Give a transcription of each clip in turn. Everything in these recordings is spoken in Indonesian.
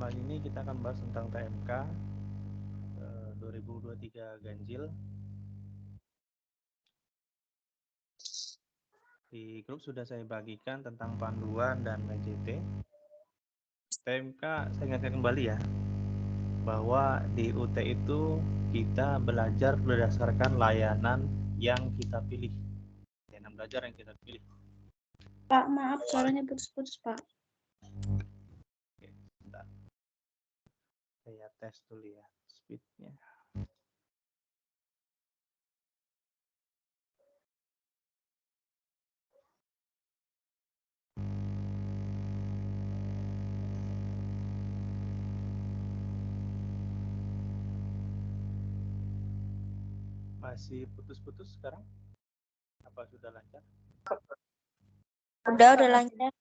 Kali ini kita akan bahas tentang TMK 2023 ganjil. Di grup sudah saya bagikan tentang panduan dan PJT. TMK saya ingatkan kembali ya, bahwa di UT itu kita belajar berdasarkan layanan yang kita pilih. Layanan belajar yang kita pilih. Pak, maaf suaranya putus-putus, Pak. Oke, sebentar. Saya tes dulu ya speednya. Masih putus-putus sekarang? Apa sudah lancar? Udah lancar.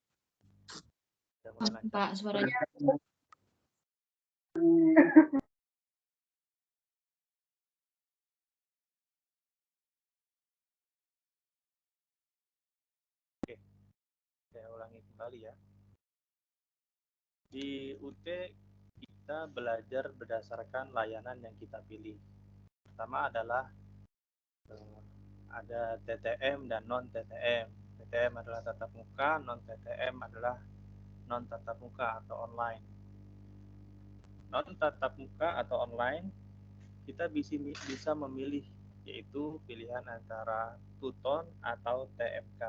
Sudah mulai lancar. Pak, suaranya. Oke, saya ulangi kembali ya. Di UT kita belajar berdasarkan layanan yang kita pilih. Pertama adalah ada TTM dan non TTM. TTM adalah tatap muka, non TTM adalah non tatap muka atau online. Non tatap muka atau online kita bisa memilih, yaitu pilihan antara Tuton atau TMK.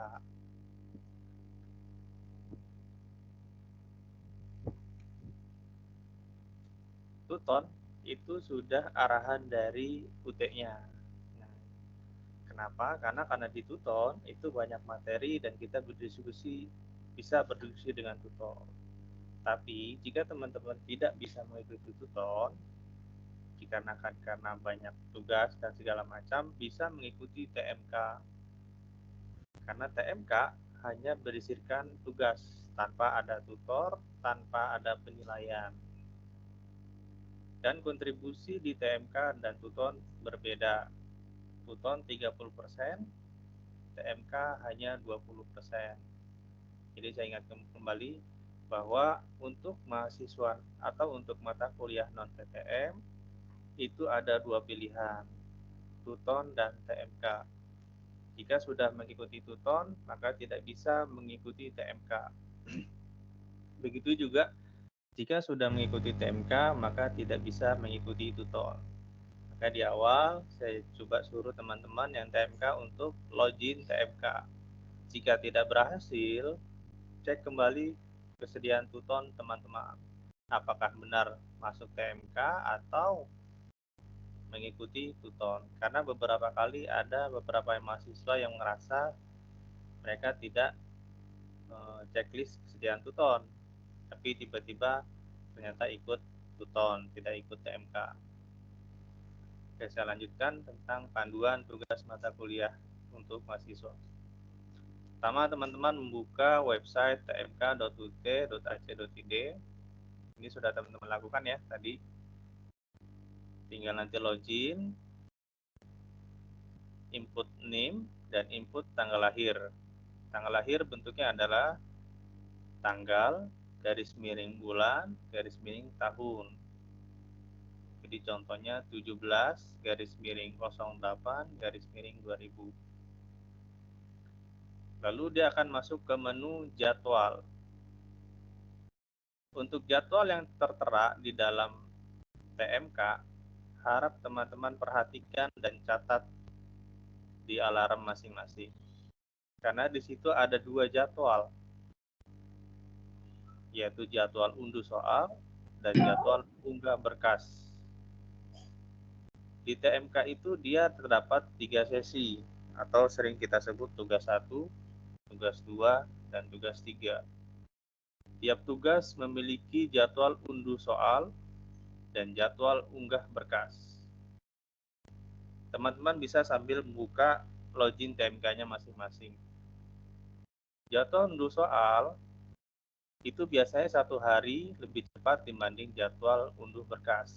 Tuton itu sudah arahan dari UT-nya. Nah, kenapa? Karena di Tuton itu banyak materi dan kita bisa berdiskusi dengan tutor. Tapi jika teman-teman tidak bisa mengikuti Tuton, dikarenakan karena banyak tugas dan segala macam, bisa mengikuti TMK. Karena TMK hanya berisikan tugas tanpa ada tutor, tanpa ada penilaian. Dan kontribusi di TMK dan Tuton berbeda. Tuton 30%, TMK hanya 20%. Jadi saya ingatkan kembali bahwa untuk mahasiswa atau untuk mata kuliah non-PTM itu ada dua pilihan, Tuton dan TMK. Jika sudah mengikuti Tuton, maka tidak bisa mengikuti TMK. Begitu juga jika sudah mengikuti TMK, maka tidak bisa mengikuti Tuton. Maka di awal saya coba suruh teman-teman yang TMK untuk login TMK. Jika tidak berhasil, cek kembali kesediaan Tuton teman-teman. Apakah benar masuk TMK atau mengikuti Tuton. Karena beberapa kali ada beberapa mahasiswa yang merasa mereka tidak checklist kesediaan Tuton, tapi tiba-tiba ternyata ikut Tuton, tidak ikut TMK. Oke, saya lanjutkan tentang panduan tugas mata kuliah untuk mahasiswa. Pertama, teman-teman membuka website tmk.ut.ac.id. Ini sudah teman-teman lakukan ya tadi. Tinggal nanti login, input name, dan input tanggal lahir. Tanggal lahir bentuknya adalah tanggal, garis miring bulan, garis miring tahun. Jadi contohnya 17 garis miring 08 garis miring 2000. Lalu dia akan masuk ke menu jadwal. Untuk jadwal yang tertera di dalam TMK, harap teman-teman perhatikan dan catat di alarm masing-masing. Karena di situ ada dua jadwal, yaitu jadwal unduh soal dan jadwal unggah berkas. Di TMK itu dia terdapat 3 sesi atau sering kita sebut tugas 1, tugas 2, dan tugas 3. Tiap tugas memiliki jadwal unduh soal dan jadwal unggah berkas. Teman-teman bisa sambil membuka login TMK-nya masing-masing. Jadwal unduh soal itu biasanya 1 hari lebih cepat dibanding jadwal unduh berkas.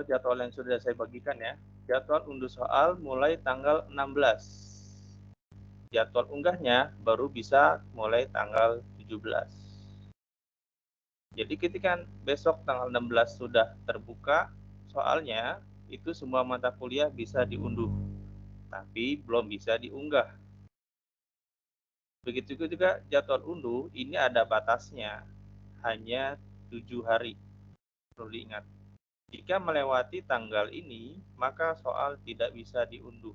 Jadwal yang sudah saya bagikan ya. Jadwal unduh soal mulai tanggal 16. Jadwal unggahnya baru bisa mulai tanggal 17. Jadi ketika besok tanggal 16 sudah terbuka soalnya, itu semua mata kuliah bisa diunduh, tapi belum bisa diunggah. Begitu juga jadwal unduh, ini ada batasnya, hanya 7 hari. Perlu diingat, jika melewati tanggal ini, maka soal tidak bisa diunduh.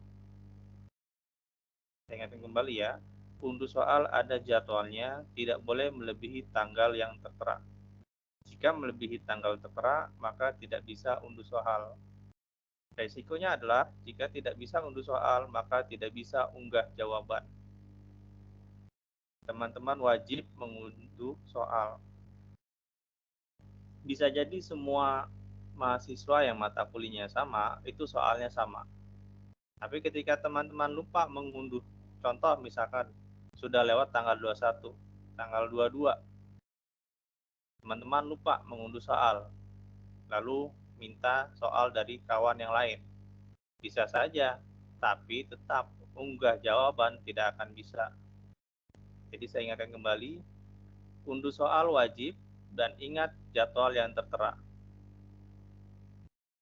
Saya ingatkan kembali ya, unduh soal ada jadwalnya, tidak boleh melebihi tanggal yang tertera. Jika melebihi tanggal tertera, maka tidak bisa unduh soal. Resikonya adalah jika tidak bisa unduh soal, maka tidak bisa unggah jawaban. Teman-teman wajib mengunduh soal. Bisa jadi semua mahasiswa yang mata kuliahnya sama, itu soalnya sama. Tapi ketika teman-teman lupa mengunduh, contoh misalkan sudah lewat tanggal 21, tanggal 22, teman-teman lupa mengunduh soal, lalu minta soal dari kawan yang lain. Bisa saja, tapi tetap unggah jawaban tidak akan bisa. Jadi saya ingatkan kembali, unduh soal wajib dan ingat jadwal yang tertera.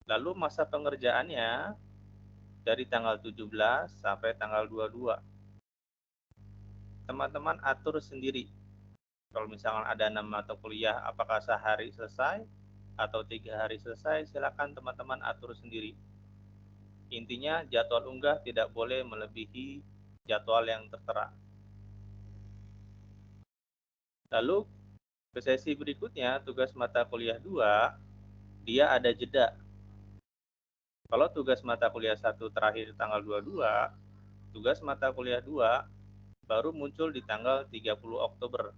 Lalu masa pengerjaannya dari tanggal 17 sampai tanggal 22. Teman-teman atur sendiri. Kalau misalkan ada 6 mata kuliah, apakah sehari selesai atau 3 hari selesai, silakan teman-teman atur sendiri. Intinya jadwal unggah tidak boleh melebihi jadwal yang tertera. Lalu ke sesi berikutnya, tugas mata kuliah 2, dia ada jeda. Kalau tugas mata kuliah 1 terakhir tanggal 22, tugas mata kuliah 2 baru muncul di tanggal 30 Oktober.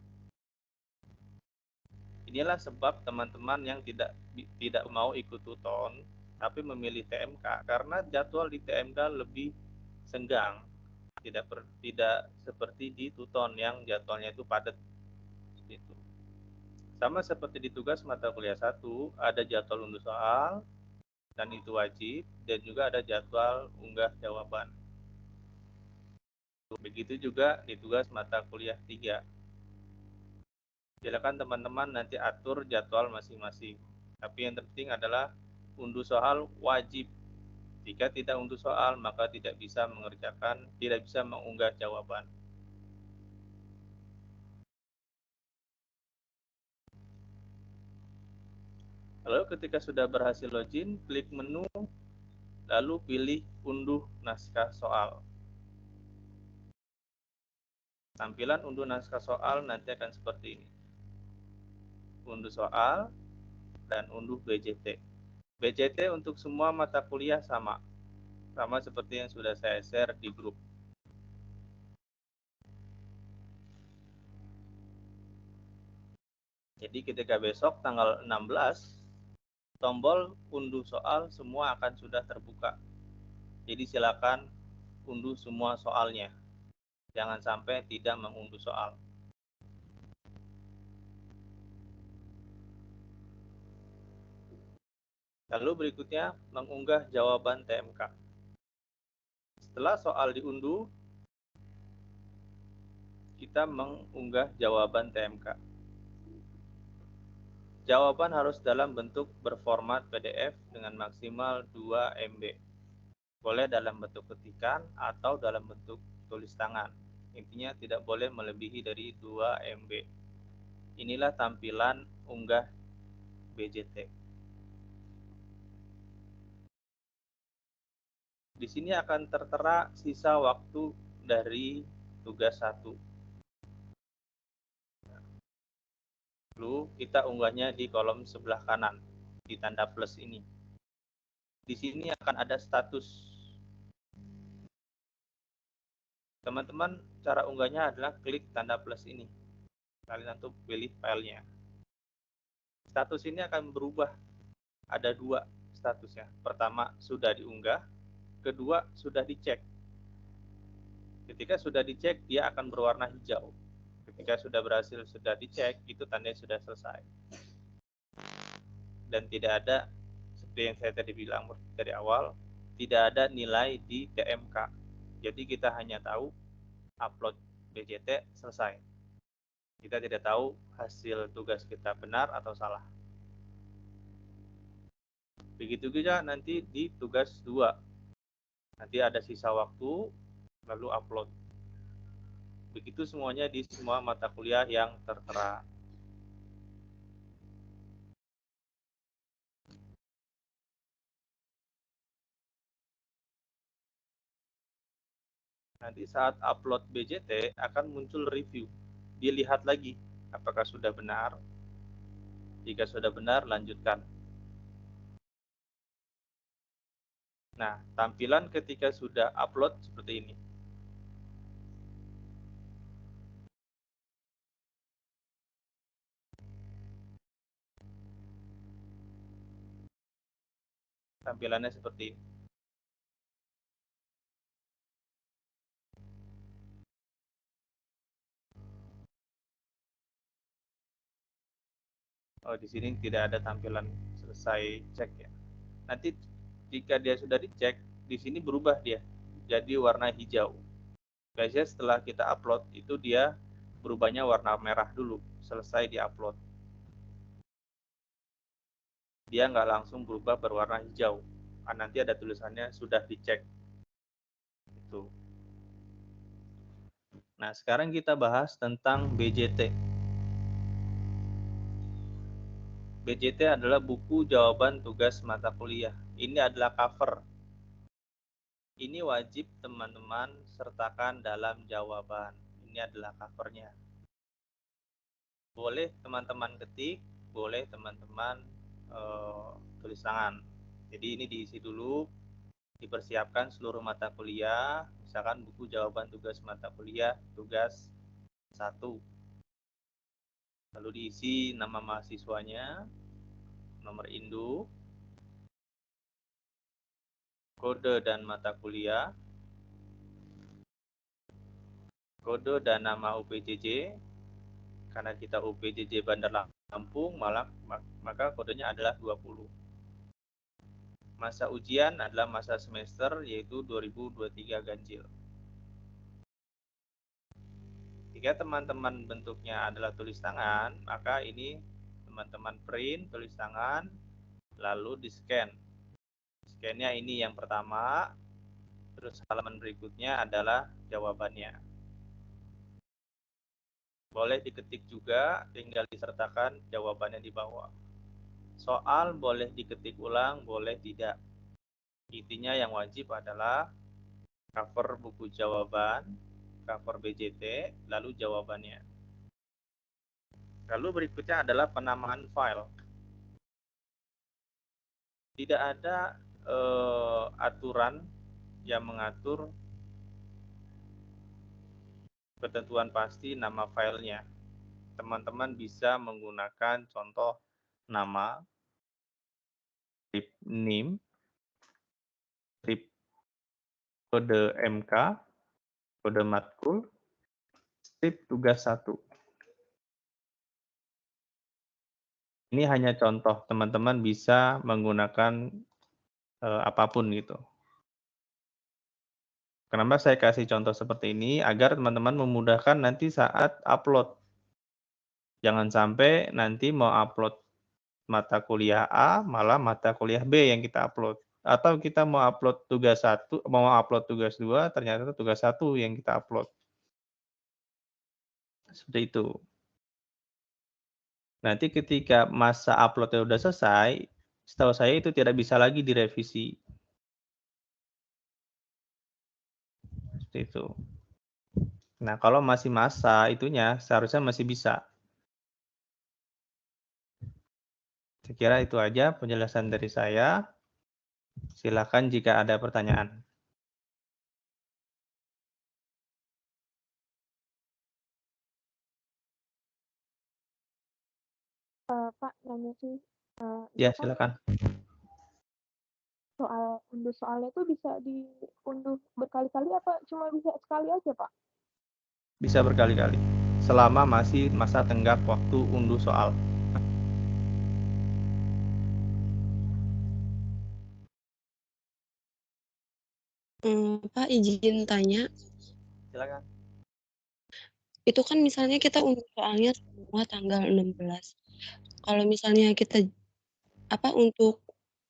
Inilah sebab teman-teman yang tidak mau ikut tuton tapi memilih TMK karena jadwal di TMK lebih senggang, tidak seperti di tuton yang jadwalnya itu padat. Gitu. Sama seperti di tugas mata kuliah 1, ada jadwal unduh soal dan itu wajib, dan juga ada jadwal unggah jawaban. Begitu juga di tugas mata kuliah 3. Silakan teman-teman nanti atur jadwal masing-masing. Tapi yang terpenting adalah unduh soal wajib. Jika tidak unduh soal, maka tidak bisa mengunggah jawaban. Lalu ketika sudah berhasil login, klik menu, lalu pilih unduh naskah soal. Tampilan unduh naskah soal nanti akan seperti ini. Unduh soal dan unduh BJT. BJT untuk semua mata kuliah sama seperti yang sudah saya share di grup. Jadi ketika besok tanggal 16, tombol unduh soal semua akan sudah terbuka. Jadi silakan unduh semua soalnya. Jangan sampai tidak mengunduh soal. Lalu berikutnya mengunggah jawaban TMK. Setelah soal diunduh, kita mengunggah jawaban TMK. Jawaban harus dalam bentuk berformat PDF dengan maksimal 2 MB. Boleh dalam bentuk ketikan atau dalam bentuk tulis tangan. Intinya tidak boleh melebihi dari 2 MB. Inilah tampilan unggah BJT. Di sini akan tertera sisa waktu dari tugas 1. Lalu kita unggahnya di kolom sebelah kanan, di tanda plus ini. Di sini akan ada status. Teman-teman, cara unggahnya adalah klik tanda plus ini. Kalian nanti pilih filenya. Status ini akan berubah. Ada 2 statusnya. Pertama, sudah diunggah. Kedua, sudah dicek. Ketika sudah dicek, dia akan berwarna hijau. Ketika sudah dicek, itu tandanya sudah selesai. Dan tidak ada seperti yang saya tadi bilang dari awal, tidak ada nilai di TMK. Jadi kita hanya tahu upload BJT selesai. Kita tidak tahu hasil tugas kita benar atau salah. Begitu juga nanti di tugas 2. Nanti ada sisa waktu, lalu upload. Begitu semuanya di semua mata kuliah yang tertera. Nanti saat upload BJT akan muncul review. Dilihat lagi apakah sudah benar. Jika sudah benar, lanjutkan. Nah, tampilan ketika sudah upload seperti ini. Tampilannya seperti ini. Oh, di sini tidak ada tampilan selesai cek ya. Nanti jika dia sudah dicek, di sini berubah dia jadi warna hijau. Biasanya setelah kita upload itu dia berubahnya warna merah dulu, selesai di-upload. Dia nggak langsung berubah berwarna hijau. Nanti ada tulisannya sudah dicek. Itu. Nah, sekarang kita bahas tentang BJT. BJT adalah buku jawaban tugas mata kuliah. Ini adalah cover. Ini wajib teman-teman sertakan dalam jawaban. Ini adalah covernya. Boleh teman-teman ketik, boleh teman-teman tulis tangan. Jadi ini diisi dulu, dipersiapkan seluruh mata kuliah. Misalkan buku jawaban tugas mata kuliah, tugas 1. Lalu diisi nama mahasiswanya, nomor induk, kode dan mata kuliah, kode dan nama UPJJ, karena kita UPJJ Bandar Lampung, maka kodenya adalah 20. Masa ujian adalah masa semester, yaitu 2023 ganjil. Jika teman-teman bentuknya adalah tulis tangan, maka ini teman-teman print tulis tangan, lalu di-scan. Scan-nya ini yang pertama, terus halaman berikutnya adalah jawabannya. Boleh diketik juga, tinggal disertakan jawabannya di bawah. Soal boleh diketik ulang, boleh tidak. Intinya yang wajib adalah cover buku jawaban, cover BJT, lalu jawabannya. Lalu berikutnya adalah penamaan file. Tidak ada aturan yang mengatur ketentuan pasti nama filenya. Teman-teman bisa menggunakan contoh nama, strip name, strip kode MK, kode matkul, strip tugas 1. Ini hanya contoh, teman-teman bisa menggunakan apapun gitu. Kenapa saya kasih contoh seperti ini? Agar teman-teman memudahkan nanti saat upload. Jangan sampai nanti mau upload mata kuliah A, malah mata kuliah B yang kita upload. Atau kita mau upload tugas 1, mau upload tugas 2, ternyata tugas 1 yang kita upload. Seperti itu. Nanti ketika masa uploadnya sudah selesai, setahu saya itu tidak bisa lagi direvisi. Seperti itu. Nah, kalau masih masa itunya, seharusnya masih bisa. Saya kira itu aja penjelasan dari saya. Silakan jika ada pertanyaan. Pak, nanya sih. Ya, Itu kan silakan. unduh soalnya itu bisa diunduh berkali-kali apa cuma bisa sekali aja, Pak? Bisa berkali-kali. Selama masih masa tenggak waktu unduh soal. Pak izin tanya, Silakan. itu kan misalnya kita unduh soalnya semua tanggal 16. Kalau misalnya kita untuk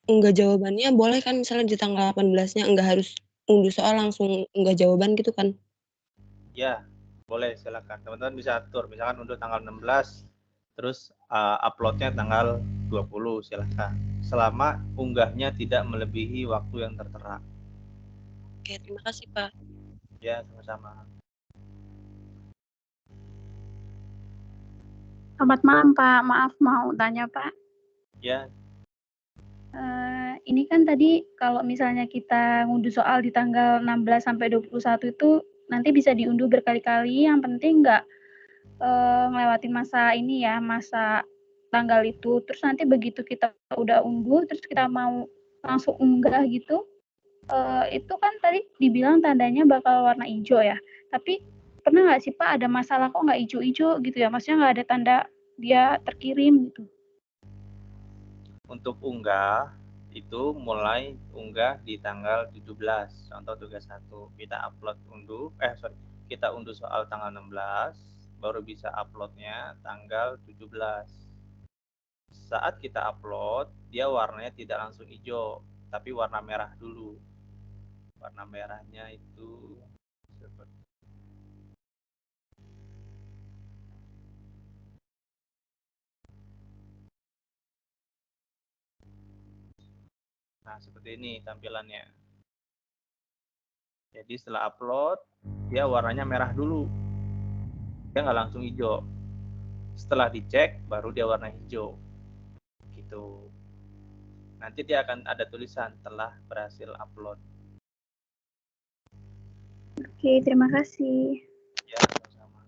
unggah jawabannya boleh kan misalnya di tanggal 18-nya nggak harus unduh soal langsung unggah jawaban gitu kan? Ya, boleh silakan. Teman-teman bisa atur, misalkan untuk tanggal 16, terus uploadnya tanggal 20, silakan. Selama unggahnya tidak melebihi waktu yang tertera. Oke, terima kasih Pak. Ya, sama-sama. Selamat malam Pak, maaf mau tanya Pak. Ya, Ini kan tadi kalau misalnya kita ngunduh soal di tanggal 16 sampai 21 itu nanti bisa diunduh berkali-kali, yang penting nggak ngelewatin masa ini ya, masa tanggal itu. Terus nanti begitu kita udah unduh, terus kita mau langsung unggah gitu, itu kan tadi dibilang tandanya bakal warna hijau ya. Tapi pernah nggak sih Pak ada masalah kok nggak hijau-hijau gitu ya? Maksudnya nggak ada tanda dia terkirim gitu. untuk unggah itu mulai unggah di tanggal 17. Contoh tugas 1, kita kita unduh soal tanggal 16, baru bisa uploadnya tanggal 17. Saat kita upload, dia warnanya tidak langsung hijau, tapi warna merah dulu. Warna merahnya itu seperti seperti ini tampilannya. Jadi setelah upload, dia warnanya merah dulu. Dia nggak langsung hijau. Setelah dicek, baru dia warna hijau. Gitu. Nanti dia akan ada tulisan telah berhasil upload. Oke, terima kasih. Ya, sama-sama.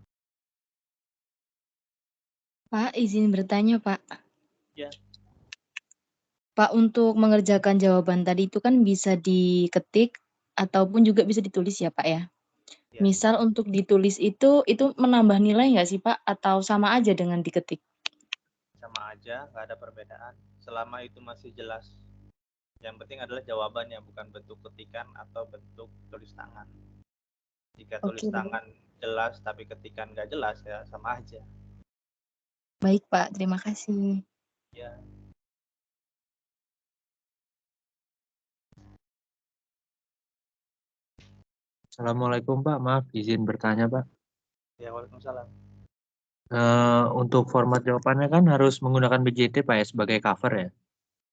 Pak, izin bertanya, Pak. Ya. Pak, untuk mengerjakan jawaban tadi itu kan bisa diketik ataupun juga bisa ditulis ya, Pak ya? Ya. Misal untuk ditulis itu menambah nilai nggak sih, Pak? Atau sama aja dengan diketik? Sama aja, nggak ada perbedaan. Selama itu masih jelas. Yang penting adalah jawabannya, bukan bentuk ketikan atau bentuk tulis tangan. Jika tulis tangan jelas tapi ketikan nggak jelas, ya sama aja. Baik, Pak. Terima kasih. Ya. Assalamualaikum Pak, maaf izin bertanya Pak. Ya, waalaikumsalam. Untuk format jawabannya kan harus menggunakan BJT Pak ya sebagai cover ya?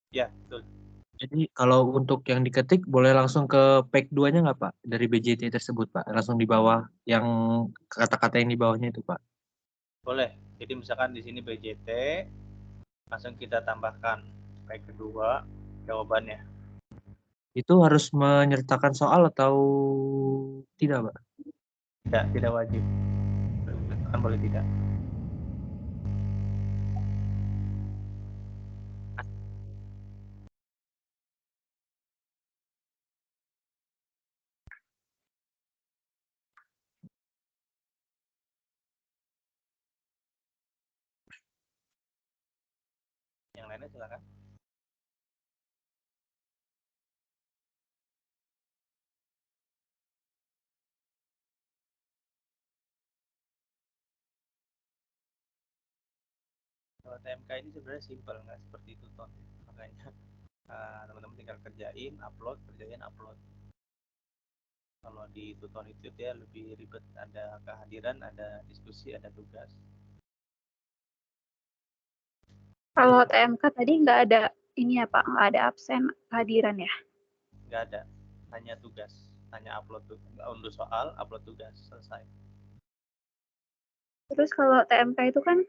Ya, betul. Jadi kalau untuk yang diketik boleh langsung ke page 2-nya nggak Pak? Dari BJT tersebut Pak, langsung di bawah yang kata-kata yang di bawahnya itu Pak? Boleh. Jadi misalkan di sini BJT, langsung kita tambahkan page kedua jawabannya. Itu harus menyertakan soal atau tidak Pak? Tidak wajib. Kan boleh tidak. Yang lainnya silakan. Kalau TMK ini sebenarnya simpel, nggak seperti itu toh. Makanya teman-teman tinggal kerjain, upload. Kalau di tutor itu dia lebih ribet, ada kehadiran, ada diskusi, ada tugas. Kalau TMK tadi nggak ada ini ya Pak, nggak ada absen kehadiran ya? Nggak ada, hanya tugas, hanya unduh soal, upload tugas, selesai. Terus kalau TMK itu kan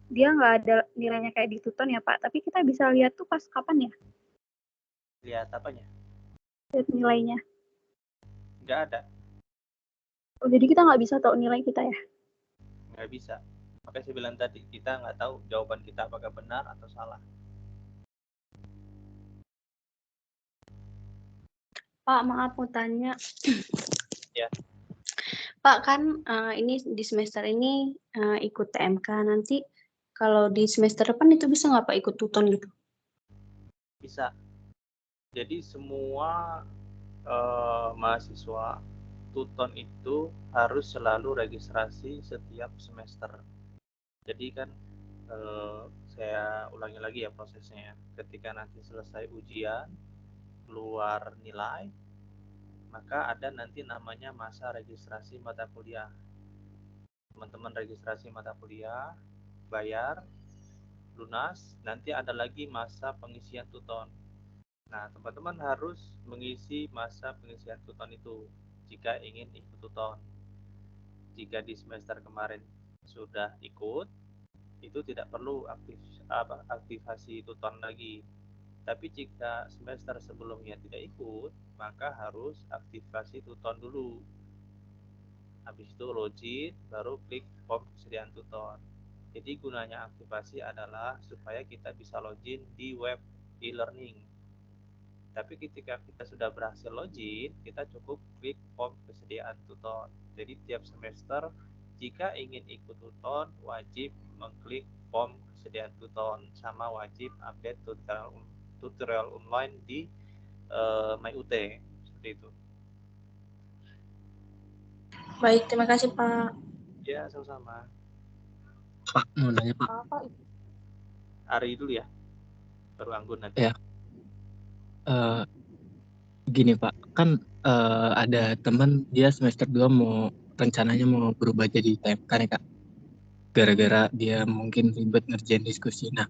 dia nggak ada nilainya kayak di Tuton ya Pak, tapi kita bisa lihat tuh pas kapan ya? Lihat apanya? Lihat nilainya. Nggak ada. Oh, jadi kita nggak bisa tahu nilai kita ya? Nggak bisa. Makanya saya bilang tadi, kita nggak tahu jawaban kita apakah benar atau salah. Pak, maaf mau tanya. Ya. Pak, kan ini di semester ini ikut TMK, nanti kalau di semester depan itu bisa nggak Pak ikut tuton gitu? Bisa. Jadi semua mahasiswa, Tuton itu harus selalu registrasi setiap semester. Jadi kan saya ulangi lagi ya prosesnya. Ketika nanti selesai ujian, keluar nilai, maka ada nanti namanya masa registrasi mata kuliah. Teman-teman registrasi mata kuliah, bayar, lunas, nanti ada lagi masa pengisian Tuton. Nah, teman-teman harus mengisi masa pengisian Tuton itu jika ingin ikut Tuton. Jika di semester kemarin sudah ikut, itu tidak perlu aktivasi Tuton lagi. Tapi jika semester sebelumnya tidak ikut, maka harus aktivasi Tuton dulu. Habis itu login, baru klik form kesediaan Tuton. Jadi gunanya aktivasi adalah supaya kita bisa login di web e-learning. Tapi ketika kita sudah berhasil login, kita cukup klik form kesediaan Tuton. Jadi tiap semester jika ingin ikut Tuton, wajib mengklik form kesediaan Tuton, sama wajib update tutorial online di MyUT. Seperti itu. Baik, terima kasih Pak. Ya, sama-sama. Pak, mau nanya Pak. Apa itu? Ari dulu ya, baru Anggun nanti. Ya. Gini Pak, kan ada teman dia semester 2 rencananya mau berubah jadi TMK nih Kak. Gara-gara dia mungkin ribet ngerjain diskusi. Nah,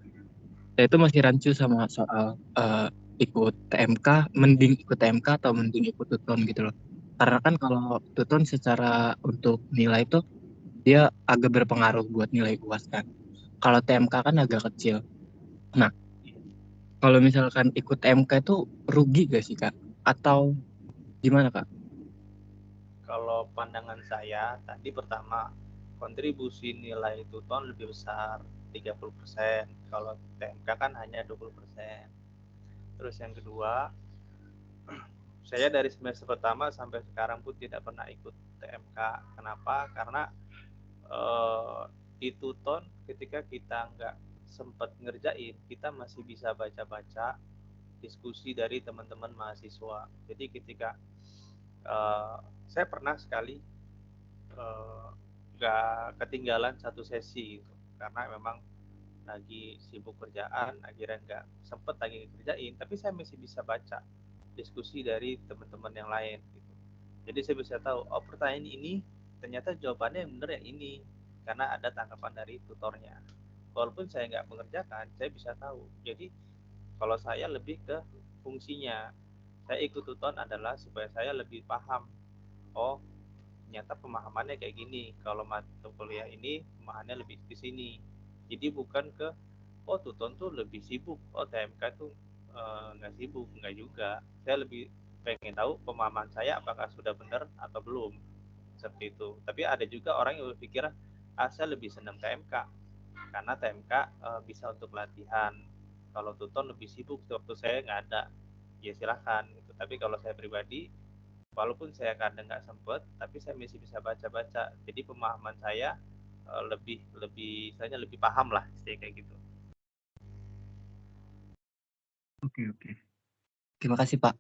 saya itu masih rancu sama soal ikut TMK, mending ikut TMK atau mending ikut Tuton gitu loh. Karena kan kalau Tuton secara untuk nilai itu dia agak berpengaruh buat nilai UAS kan. Kalau TMK kan agak kecil. Nah, kalau misalkan ikut TMK itu rugi gak sih Kak? Atau gimana Kak? Kalau pandangan saya, tadi pertama, kontribusi nilai Tuton lebih besar, 30%. Kalau TMK kan hanya 20%. Terus yang kedua, saya dari semester pertama sampai sekarang pun tidak pernah ikut TMK. Kenapa? Karena di Tuton ketika kita nggak sempat ngerjain, kita masih bisa baca-baca diskusi dari teman-teman mahasiswa. Jadi ketika saya pernah sekali nggak ketinggalan satu sesi gitu, karena memang lagi sibuk kerjaan, akhirnya nggak sempet lagi kerjain, tapi saya masih bisa baca diskusi dari teman-teman yang lain gitu. Jadi saya bisa tahu, oh pertanyaan ini ternyata jawabannya yang benar yang ini, karena ada tanggapan dari tutornya. Walaupun saya nggak mengerjakan, saya bisa tahu. Jadi kalau saya lebih ke fungsinya, saya ikut tuton adalah supaya saya lebih paham, oh ternyata pemahamannya kayak gini, kalau mata kuliah ini pemahamannya lebih di sini. Jadi bukan ke oh tuton tuh lebih sibuk, oh TMK tuh nggak sibuk, nggak juga. Saya lebih pengen tahu pemahaman saya apakah sudah benar atau belum, seperti itu. Tapi ada juga orang yang berpikir saya lebih senang TMK karena TMK bisa untuk latihan, kalau tuton lebih sibuk waktu saya nggak ada, ya silahkan gitu. Tapi kalau saya pribadi, walaupun saya kadang nggak sempet, tapi saya masih bisa baca-baca. Jadi pemahaman saya lebih paham lah, kayak gitu. Oke. Terima kasih Pak.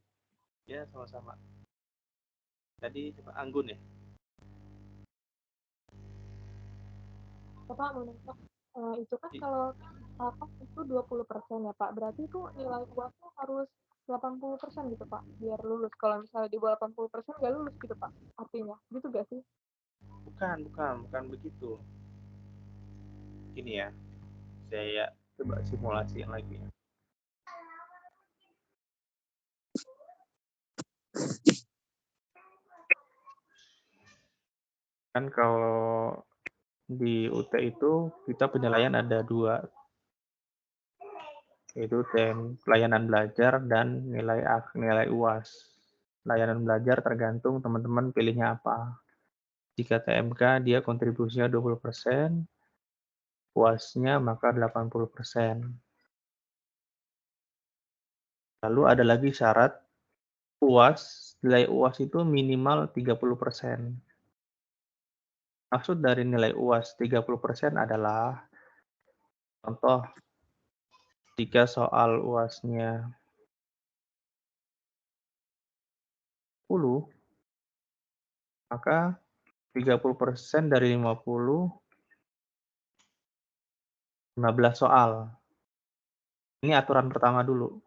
Ya, sama-sama. Tadi coba Anggun ya. Pak, mau nanya, itu kan kalau apa itu 20% ya Pak, berarti itu nilai UASnya harus 80% gitu Pak, biar lulus. Kalau misalnya di bawah 80% nggak lulus gitu Pak, artinya. Gitu gak sih? Bukan begitu. Ini ya, saya coba simulasiin lagi ya. Kan kalau di UT itu kita penilaian ada 2, yaitu layanan belajar dan nilai UAS. Layanan belajar tergantung teman-teman pilihnya apa. Jika TMK dia kontribusinya 20%, UAS-nya maka 80%. Lalu ada lagi syarat nilai UAS itu minimal 30%. Maksud dari nilai UAS 30% adalah, contoh, jika soal UAS-nya maka 30% dari 50, 15 soal. Ini aturan pertama dulu.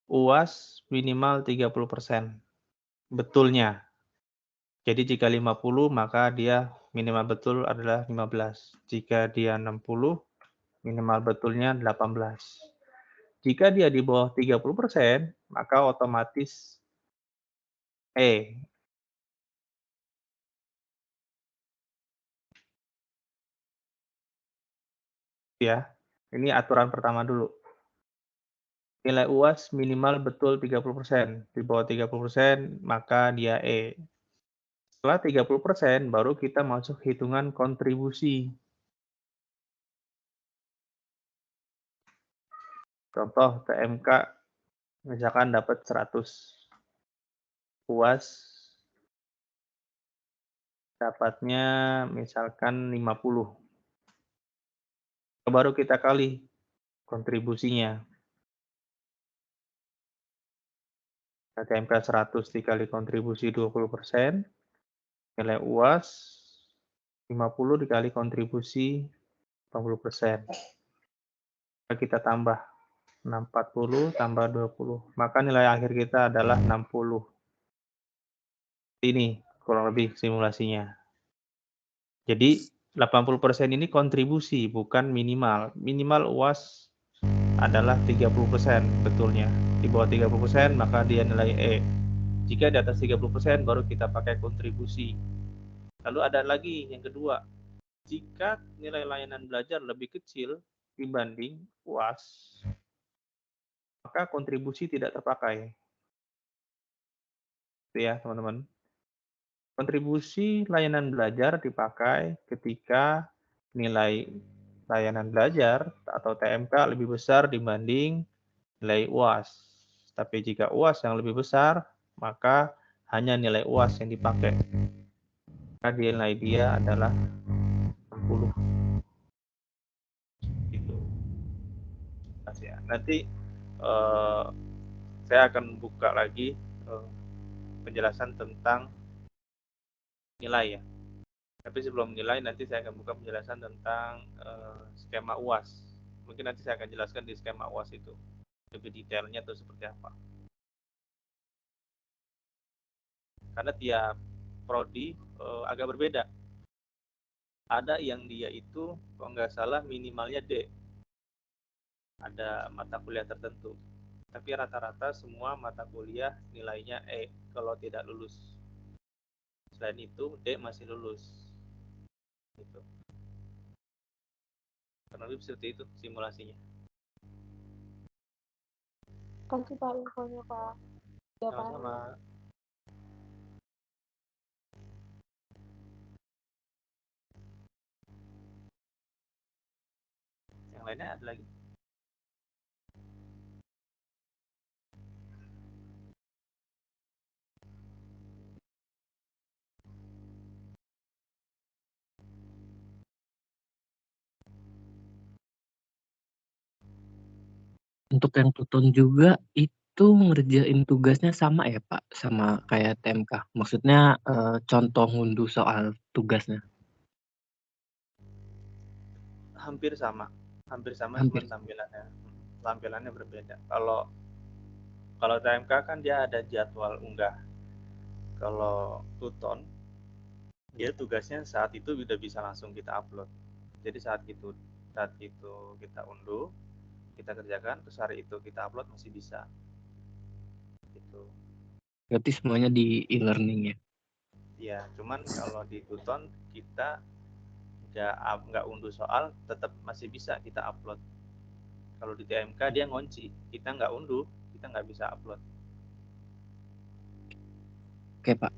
UAS minimal 30%. Betulnya. Jadi jika 50, maka dia minimal betul adalah 15. Jika dia 60, minimal betulnya 18. Jika dia di bawah 30%, maka otomatis E. Ya, ini aturan pertama dulu. Nilai UAS minimal betul 30%. Di bawah 30%, maka dia E. Setelah 30%, baru kita masuk hitungan kontribusi. Contoh TMK, misalkan dapat 100. UAS dapatnya misalkan 50. Baru kita kali kontribusinya. TMK 100 dikali kontribusi 20%, nilai UAS 50 dikali kontribusi 80%. Kita tambah 40 tambah 20, maka nilai akhir kita adalah 60. Ini kurang lebih simulasinya. Jadi 80% ini kontribusi, bukan minimal. Minimal UAS adalah 30% betulnya. Di bawah 30%, maka dia nilai E. Jika di atas 30%, baru kita pakai kontribusi. Lalu ada lagi yang kedua. Jika nilai layanan belajar lebih kecil dibanding UAS, maka kontribusi tidak terpakai. Itu ya, teman-teman. Kontribusi layanan belajar dipakai ketika nilai layanan belajar atau TMK lebih besar dibanding nilai UAS. Tapi jika UAS yang lebih besar, maka hanya nilai UAS yang dipakai. Maka nilai dia adalah 60. Gitu. Nanti saya akan buka lagi penjelasan tentang nilai ya. Tapi sebelum nilai, nanti saya akan buka penjelasan tentang skema UAS. Mungkin nanti saya akan jelaskan di skema UAS itu lebih detailnya itu seperti apa. Karena tiap prodi agak berbeda. Ada yang dia itu, kalau nggak salah, minimalnya D. Ada mata kuliah tertentu. Tapi rata-rata semua mata kuliah nilainya E kalau tidak lulus. Selain itu, D masih lulus. Gitu. Kurang lebih seperti itu simulasinya. Kasih Pak infonya Pak. Ya, Pak. Sama-sama. Yang lainnya ada lagi? Untuk yang Tuton juga itu ngerjain tugasnya sama ya Pak, sama kayak TMK? Maksudnya contoh ngunduh soal tugasnya? Hampir sama, Hampir. cuma tampilannya berbeda. Kalau TMK kan dia ada jadwal unggah. Kalau Tuton, dia tugasnya saat itu udah bisa langsung kita upload. Jadi saat itu kita unduh, kita kerjakan, terus hari itu kita upload masih bisa. Gitu. Berarti semuanya di e-learning ya? Ya, cuman kalau di Tuton kita nggak unduh soal, tetap masih bisa kita upload. Kalau di TMK dia ngunci, kita nggak unduh, kita nggak bisa upload. Oke Pak.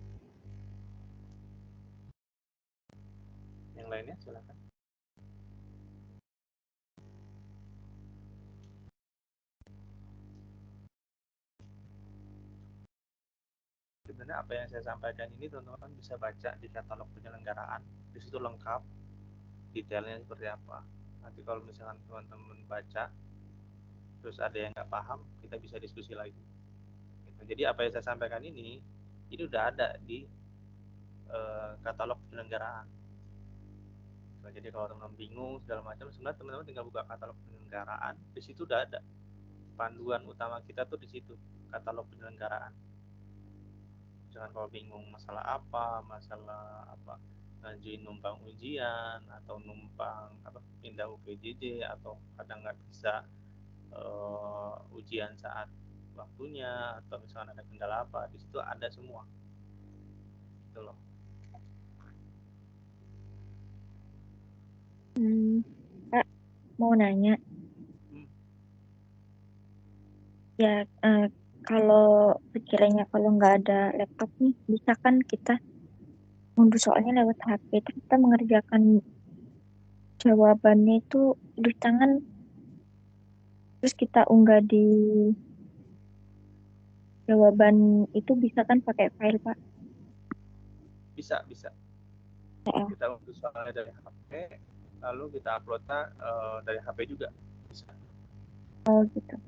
Yang lainnya silakan. Sebenarnya apa yang saya sampaikan ini teman-teman bisa baca di katalog penyelenggaraan, di situ lengkap detailnya seperti apa. Nanti kalau misalkan teman-teman baca terus ada yang nggak paham, kita bisa diskusi lagi. Nah, jadi apa yang saya sampaikan ini udah ada di katalog penyelenggaraan. Nah, jadi kalau teman-teman bingung segala macam, sebenarnya teman-teman tinggal buka katalog penyelenggaraan, di situ udah ada panduan utama kita tuh di situ, katalog penyelenggaraan. Jangan kalau bingung masalah apa ngajuin numpang ujian atau numpang pindah UPJJ atau kadang nggak bisa ujian saat waktunya atau misalnya ada kendala apa, di situ ada semua gitu loh. Pak, mau nanya. Ya, kalau sekiranya kalau nggak ada laptop nih, bisa kan kita ngunduh soalnya lewat HP, terus kita mengerjakan jawabannya itu tulis tangan, terus kita unggah di jawaban itu bisa kan pakai file, Pak? Bisa. Kita unduh soalnya dari HP, lalu kita uploadnya dari HP juga bisa. Oh gitu.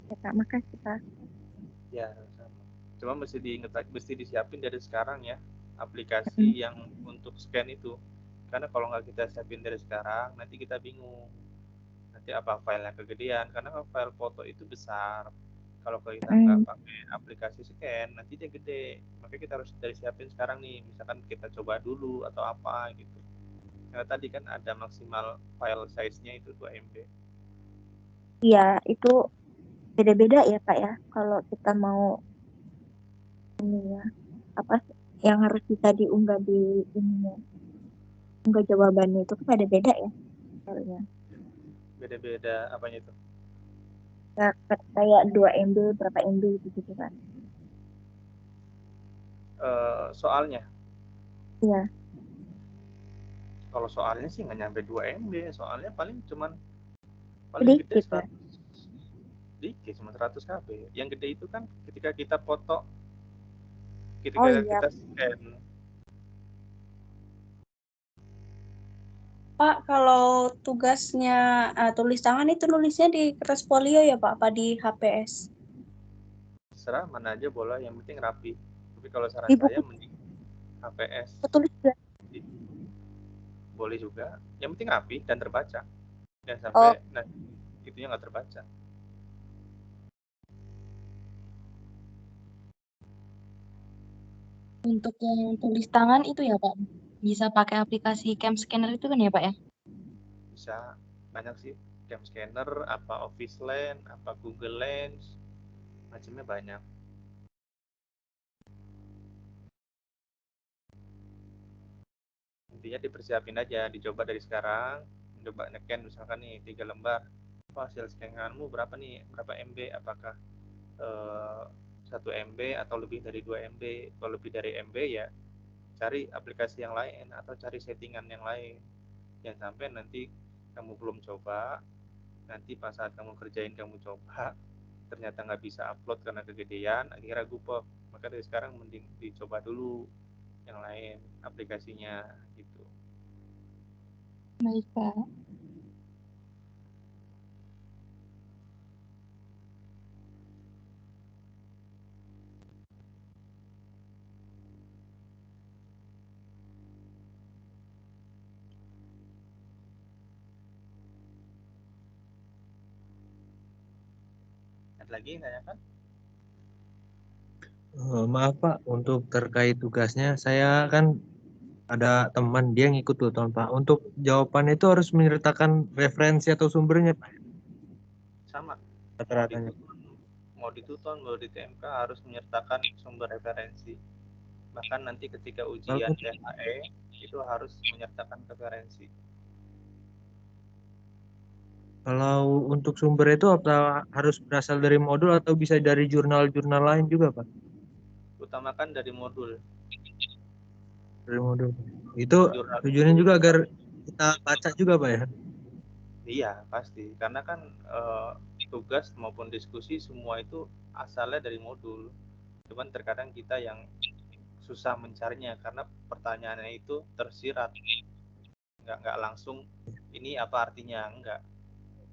Ya Pak, makasih Pak. Ya, cuma mesti disiapin dari sekarang ya aplikasi yang untuk scan itu, karena kalau nggak kita siapin dari sekarang nanti kita bingung nanti apa filenya kegedean, karena kalau file foto itu besar, kalau kita nggak pakai aplikasi scan nanti dia gede, makanya kita harus dari siapin sekarang nih, misalkan kita coba dulu atau apa gitu. Karena tadi kan ada maksimal file size-nya itu 2 MB. Iya, itu beda-beda ya Pak ya, kalau kita mau ini ya, apa yang harus bisa diunggah di ininya, unggah jawabannya itu kan ada beda ya filenya. Beda-beda apanya itu? Ya, kayak 2 MB, berapa MB gitu kan. Soalnya? Iya. Kalau soalnya sih nggak nyampe 2 MB, soalnya paling gede 100, dikit cuma 100 KB. Yang gede itu kan ketika kita foto, ketika kita scan. Pak, kalau tugasnya tulis tangan itu nulisnya di kertas folio ya Pak, apa di HPS? Serah, mana aja boleh, yang penting rapi. Tapi kalau saran saya mending HPS. Tulis juga. Boleh juga, yang penting rapi dan terbaca. Dan sampai itunya nggak terbaca. Untuk yang tulis tangan itu ya Pak, bisa pakai aplikasi cam scanner itu kan ya Pak ya? Bisa, banyak sih. Cam scanner, apa Office Lens, apa Google Lens, macamnya banyak. Intinya dipersiapin aja, dicoba dari sekarang, coba neken misalkan nih 3 lembar, hasil scananmu berapa nih, berapa MB, apakah 1 MB atau lebih dari 2 MB. Kalau lebih dari MB ya cari aplikasi yang lain atau cari settingan yang lain. Jangan sampai nanti kamu belum coba, nanti pas saat kamu kerjain kamu coba ternyata nggak bisa upload karena kegedean, akhirnya gupek. Maka dari sekarang mending dicoba dulu yang lain aplikasinya gitu. Baik Pak. Ada lagi nanyakan? Maaf Pak, untuk terkait tugasnya, saya kan ada teman dia ngikut tuton Pak. Untuk jawaban itu harus menyertakan referensi atau sumbernya Pak? Sama. Rata-ratanya. Mau di tuton, mau di TMK harus menyertakan sumber referensi. Bahkan nanti ketika ujian THE itu harus menyertakan referensi. Kalau untuk sumber itu apa harus berasal dari modul atau bisa dari jurnal-jurnal lain juga Pak? Utamakan dari modul. Dari modul. Itu tujuannya juga agar kita baca juga Pak ya? Iya pasti, karena kan tugas maupun diskusi semua itu asalnya dari modul. Cuman terkadang kita yang susah mencarinya karena pertanyaannya itu tersirat, nggak langsung ini apa artinya, enggak.